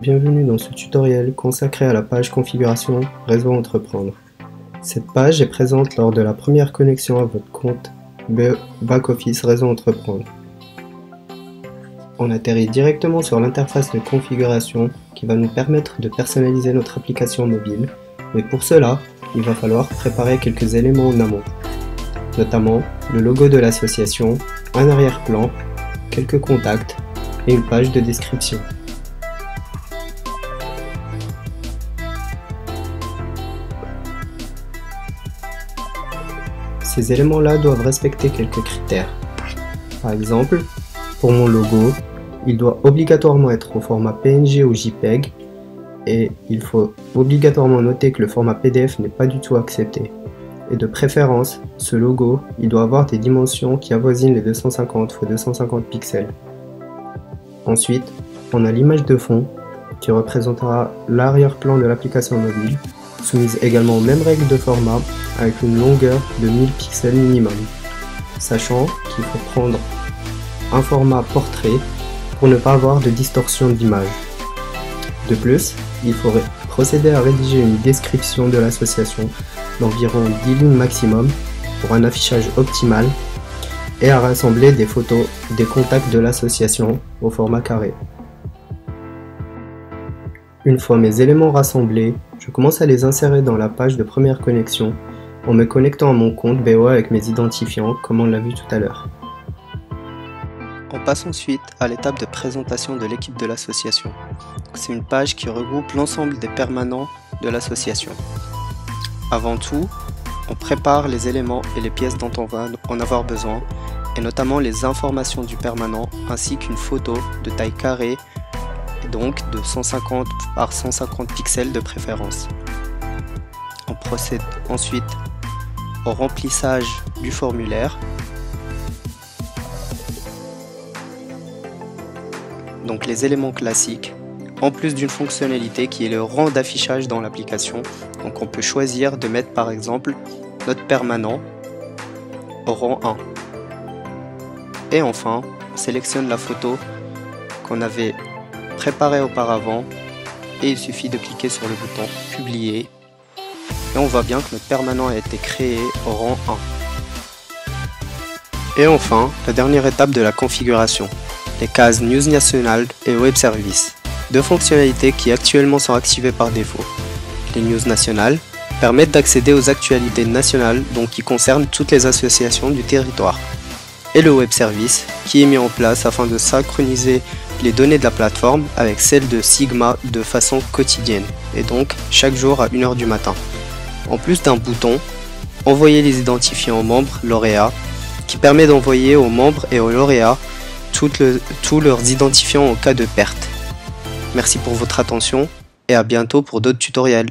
Bienvenue dans ce tutoriel consacré à la page configuration Réseau Entreprendre. Cette page est présente lors de la première connexion à votre compte Back-Office Réseau Entreprendre. On atterrit directement sur l'interface de configuration qui va nous permettre de personnaliser notre application mobile, mais pour cela, il va falloir préparer quelques éléments en amont, notamment le logo de l'association, un arrière-plan, quelques contacts et une page de description. Ces éléments-là doivent respecter quelques critères. Par exemple, pour mon logo, il doit obligatoirement être au format PNG ou JPEG et il faut obligatoirement noter que le format PDF n'est pas du tout accepté. Et de préférence, ce logo, il doit avoir des dimensions qui avoisinent les 250 x 250 pixels. Ensuite, on a l'image de fond qui représentera l'arrière-plan de l'application mobile, soumise également aux mêmes règles de format avec une longueur de 1000 pixels minimum, sachant qu'il faut prendre un format portrait pour ne pas avoir de distorsion d'image. De plus, il faudrait procéder à rédiger une description de l'association d'environ 10 lignes maximum pour un affichage optimal et à rassembler des photos des contacts de l'association au format carré. Une fois mes éléments rassemblés, je commence à les insérer dans la page de première connexion en me connectant à mon compte BOA avec mes identifiants comme on l'a vu tout à l'heure. On passe ensuite à l'étape de présentation de l'équipe de l'association. C'est une page qui regroupe l'ensemble des permanents de l'association. Avant tout, on prépare les éléments et les pièces dont on va en avoir besoin, et notamment les informations du permanent ainsi qu'une photo de taille carrée, donc de 150 par 150 pixels de préférence. On procède ensuite au remplissage du formulaire. Donc les éléments classiques, en plus d'une fonctionnalité qui est le rang d'affichage dans l'application. Donc on peut choisir de mettre par exemple notre permanent au rang 1. Et enfin, on sélectionne la photo qu'on avait préparée auparavant et il suffit de cliquer sur le bouton publier et on voit bien que notre permanent a été créé au rang 1. Et enfin, la dernière étape de la configuration, les cases News National et Web Service, deux fonctionnalités qui actuellement sont activées par défaut. Les News Nationales permettent d'accéder aux actualités nationales, donc qui concernent toutes les associations du territoire. Et le Web Service qui est mis en place afin de synchroniser les données de la plateforme avec celles de Sigma de façon quotidienne, et donc chaque jour à 1 h du matin. En plus d'un bouton, envoyer les identifiants aux membres lauréats, qui permet d'envoyer aux membres et aux lauréats tous leurs identifiants en cas de perte. Merci pour votre attention et à bientôt pour d'autres tutoriels.